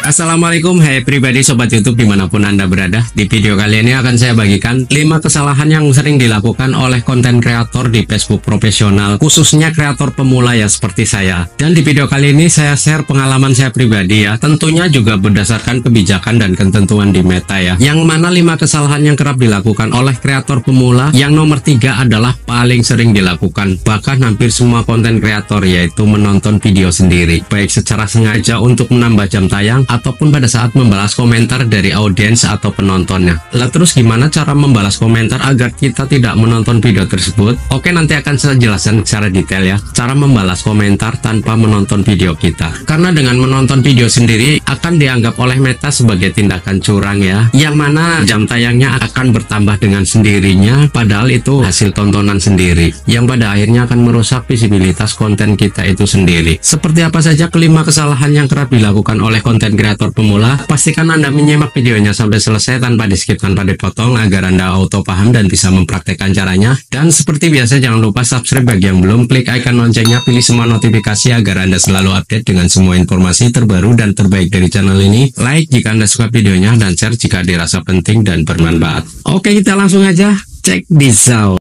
Assalamualaikum, hai pribadi sobat YouTube dimanapun Anda berada. Di video kali ini akan saya bagikan 5 kesalahan yang sering dilakukan oleh konten kreator di Facebook profesional, khususnya kreator pemula ya seperti saya. Dan di video kali ini saya share pengalaman saya pribadi ya, tentunya juga berdasarkan kebijakan dan ketentuan di Meta ya. Yang mana 5 kesalahan yang kerap dilakukan oleh kreator pemula, yang nomor 3 adalah paling sering dilakukan bahkan hampir semua konten kreator, yaitu menonton video sendiri, baik secara sengaja untuk menambah jam tayang ataupun pada saat membalas komentar dari audiens atau penontonnya. Lah terus gimana cara membalas komentar agar kita tidak menonton video tersebut? Oke, nanti akan saya jelaskan secara detail ya, cara membalas komentar tanpa menonton video kita. Karena dengan menonton video sendiri akan dianggap oleh Meta sebagai tindakan curang ya, yang mana jam tayangnya akan bertambah dengan sendirinya, padahal itu hasil tontonan sendiri, yang pada akhirnya akan merusak visibilitas konten kita itu sendiri. Seperti apa saja kelima kesalahan yang kerap dilakukan oleh konten kreator pemula? Pastikan Anda menyimak videonya sampai selesai tanpa di skip, tanpa dipotong, agar Anda auto paham dan bisa mempraktekkan caranya. Dan seperti biasa, jangan lupa subscribe bagi yang belum, klik icon loncengnya, pilih semua notifikasi agar Anda selalu update dengan semua informasi terbaru dan terbaik dari channel ini. Like jika Anda suka videonya dan share jika dirasa penting dan bermanfaat. Oke, kita langsung aja cek this out.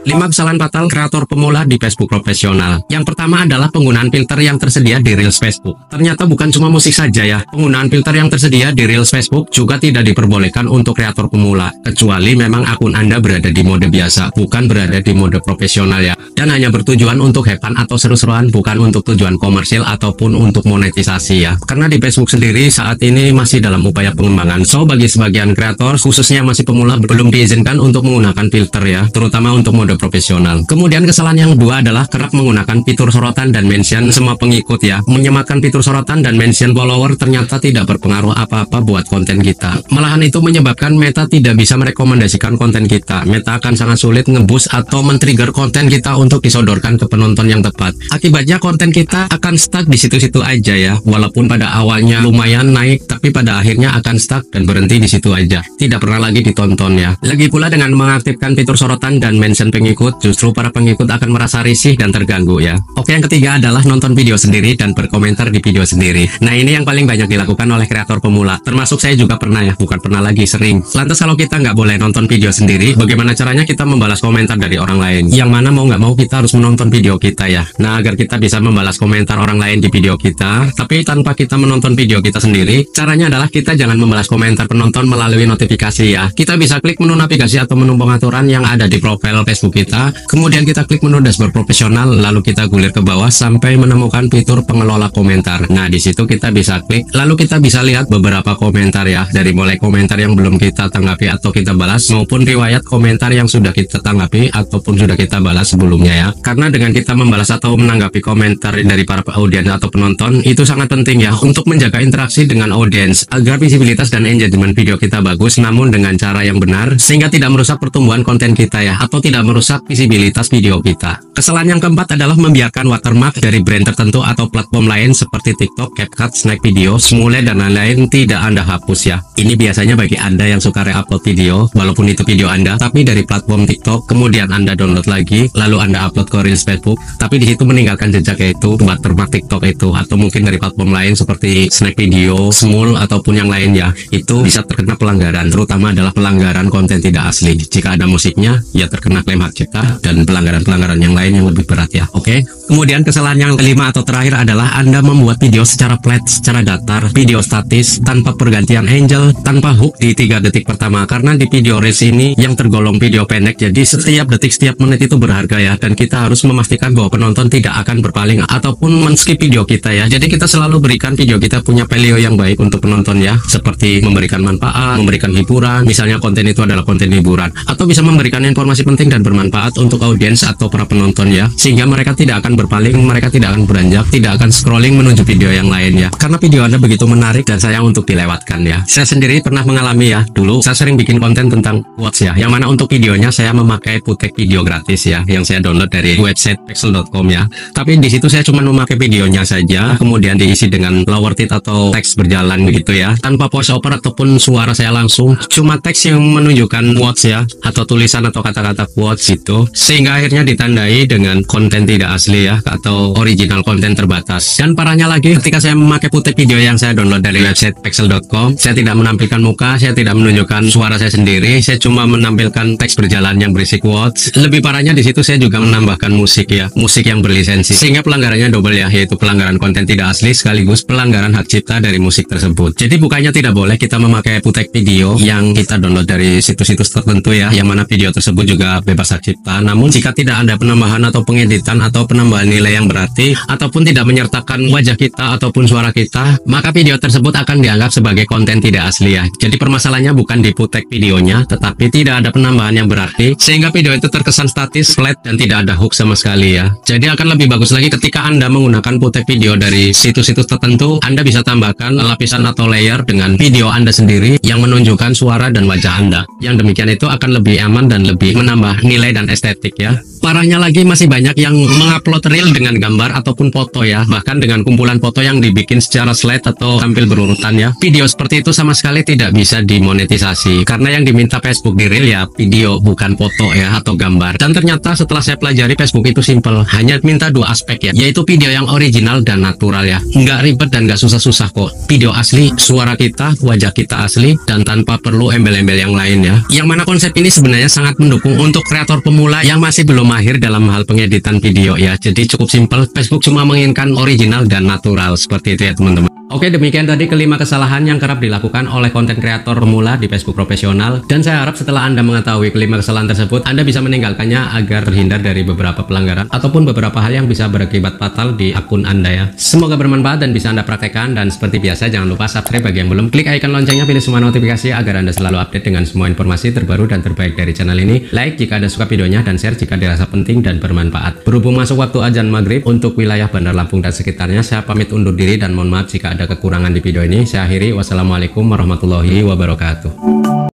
5 kesalahan fatal kreator pemula di Facebook profesional. Yang pertama adalah penggunaan filter yang tersedia di Reels Facebook. Ternyata bukan cuma musik saja ya, penggunaan filter yang tersedia di Reels Facebook juga tidak diperbolehkan untuk kreator pemula, kecuali memang akun Anda berada di mode biasa, bukan berada di mode profesional ya, dan hanya bertujuan untuk have fun atau seru-seruan, bukan untuk tujuan komersil ataupun untuk monetisasi ya. Karena di Facebook sendiri saat ini masih dalam upaya pengembangan, so bagi sebagian kreator khususnya masih pemula belum diizinkan untuk menggunakan filter ya, terutama untuk mode profesional. Kemudian kesalahan yang kedua adalah kerap menggunakan fitur sorotan dan mention semua pengikut ya. Menyematkan fitur sorotan dan mention follower ternyata tidak berpengaruh apa-apa buat konten kita. Malahan itu menyebabkan Meta tidak bisa merekomendasikan konten kita. Meta akan sangat sulit nge-boost atau men-trigger konten kita untuk disodorkan ke penonton yang tepat. Akibatnya konten kita akan stuck di situ-situ aja ya. Walaupun pada awalnya lumayan naik, tapi pada akhirnya akan stuck dan berhenti di situ aja. Tidak pernah lagi ditonton ya. Lagi pula dengan mengaktifkan fitur sorotan dan mention pengikut, justru para pengikut akan merasa risih dan terganggu ya. Oke, yang ketiga adalah nonton video sendiri dan berkomentar di video sendiri. Nah, ini yang paling banyak dilakukan oleh kreator pemula, termasuk saya juga pernah ya, bukan pernah lagi, sering. Lantas kalau kita nggak boleh nonton video sendiri, bagaimana caranya kita membalas komentar dari orang lain? Yang mana mau nggak mau kita harus menonton video kita ya. Nah, agar kita bisa membalas komentar orang lain di video kita, tapi tanpa kita menonton video kita sendiri, caranya adalah kita jangan membalas komentar penonton melalui notifikasi ya. Kita bisa klik menu navigasi atau menu pengaturan yang ada di profil Facebook kita, kemudian kita klik menu dashboard profesional, lalu kita gulir ke bawah sampai menemukan fitur pengelola komentar. Nah, di situ kita bisa klik, lalu kita bisa lihat beberapa komentar ya, dari mulai komentar yang belum kita tanggapi atau kita balas, maupun riwayat komentar yang sudah kita tanggapi ataupun sudah kita balas sebelumnya ya. Karena dengan kita membalas atau menanggapi komentar dari para audiens atau penonton, itu sangat penting ya untuk menjaga interaksi dengan audiens agar visibilitas dan engagement video kita bagus, namun dengan cara yang benar, sehingga tidak merusak pertumbuhan konten kita ya, atau tidak merusak visibilitas video kita. Kesalahan yang keempat adalah membiarkan watermark dari brand tertentu atau platform lain seperti TikTok, CapCut, Snack Video, Smule, dan lain-lain tidak Anda hapus ya. Ini biasanya bagi Anda yang suka re-upload video, walaupun itu video Anda, tapi dari platform TikTok, kemudian Anda download lagi, lalu Anda upload ke Reels Facebook, tapi di situ meninggalkan jejak yaitu watermark TikTok itu, atau mungkin dari platform lain seperti Snack Video, Smule, ataupun yang lain ya, itu bisa terkena pelanggaran, terutama adalah pelanggaran konten tidak asli. Jika ada musiknya, ya terkena klaim hak cipta dan pelanggaran-pelanggaran yang lain yang lebih berat ya. Oke. Kemudian kesalahan yang kelima atau terakhir adalah Anda membuat video secara flat, secara datar, video statis, tanpa pergantian angle, tanpa hook di 3 detik pertama. Karena di video Reels ini yang tergolong video pendek, jadi setiap detik, setiap menit itu berharga ya, dan kita harus memastikan bahwa penonton tidak akan berpaling ataupun men-skip video kita ya. Jadi kita selalu berikan video kita punya value yang baik untuk penonton ya, seperti memberikan manfaat, memberikan hiburan, misalnya konten itu adalah konten hiburan, atau bisa memberikan informasi penting dan bermanfaat untuk audiens atau para penonton ya, sehingga mereka tidak akan berpaling, mereka tidak akan beranjak, tidak akan scrolling menuju video yang lain ya, karena video Anda begitu menarik dan sayang untuk dilewatkan ya. Saya sendiri pernah mengalami ya, dulu saya sering bikin konten tentang quotes ya, yang mana untuk videonya saya memakai putek video gratis ya, yang saya download dari website pexel.com ya. Tapi di situ saya cuma memakai videonya saja, kemudian diisi dengan lower text atau teks berjalan begitu ya, tanpa voice over ataupun suara saya langsung, cuma teks yang menunjukkan quotes ya, atau tulisan atau kata-kata quotes situ, sehingga akhirnya ditandai dengan konten tidak asli ya, atau original konten terbatas. Dan parahnya lagi, ketika saya memakai putek video yang saya download dari website pexel.com, saya tidak menampilkan muka, saya tidak menunjukkan suara saya sendiri, saya cuma menampilkan teks berjalan yang berisi quotes. Lebih parahnya di situ saya juga menambahkan musik ya, musik yang berlisensi, sehingga pelanggarannya double ya, yaitu pelanggaran konten tidak asli sekaligus pelanggaran hak cipta dari musik tersebut. Jadi bukannya tidak boleh kita memakai putek video yang kita download dari situs-situs tertentu ya, yang mana video tersebut juga bebas hak cipta. Namun jika tidak ada penambahan atau pengeditan atau penambahan nilai yang berarti, ataupun tidak menyertakan wajah kita ataupun suara kita, maka video tersebut akan dianggap sebagai konten tidak asli ya. Jadi permasalahannya bukan di putek videonya, tetapi tidak ada penambahan yang berarti, sehingga video itu terkesan statis, flat, dan tidak ada hook sama sekali ya. Jadi akan lebih bagus lagi ketika Anda menggunakan putek video dari situs-situs tertentu, Anda bisa tambahkan lapisan atau layer dengan video Anda sendiri yang menunjukkan suara dan wajah Anda. Yang demikian itu akan lebih aman dan lebih menambah nilai dan estetik ya. Parahnya lagi, masih banyak yang mengupload reel dengan gambar ataupun foto ya, bahkan dengan kumpulan foto yang dibikin secara slide atau tampil berurutan ya. Video seperti itu sama sekali tidak bisa dimonetisasi, karena yang diminta Facebook di reel ya video, bukan foto ya atau gambar. Dan ternyata setelah saya pelajari, Facebook itu simple, hanya minta dua aspek ya, yaitu video yang original dan natural ya. Nggak ribet dan nggak susah-susah kok. Video asli, suara kita, wajah kita asli, dan tanpa perlu embel-embel yang lain ya. Yang mana konsep ini sebenarnya sangat mendukung untuk kreator pemula yang masih belum mahir dalam hal pengeditan video ya. Jadi cukup simpel, Facebook cuma menginginkan original dan natural, seperti itu ya teman-teman. Oke, demikian tadi kelima kesalahan yang kerap dilakukan oleh konten kreator pemula di Facebook profesional, dan saya harap setelah Anda mengetahui kelima kesalahan tersebut, Anda bisa meninggalkannya agar terhindar dari beberapa pelanggaran ataupun beberapa hal yang bisa berakibat fatal di akun Anda ya. Semoga bermanfaat dan bisa Anda praktekkan, dan seperti biasa jangan lupa subscribe bagi yang belum, klik icon loncengnya, pilih semua notifikasi agar Anda selalu update dengan semua informasi terbaru dan terbaik dari channel ini. Like jika Anda suka videonya, dan share jika dirasa penting dan bermanfaat. Berhubung masuk waktu azan maghrib untuk wilayah Bandar Lampung dan sekitarnya, saya pamit undur diri dan mohon maaf jika ada kekurangan di video ini. Saya akhiri, wassalamualaikum warahmatullahi wabarakatuh.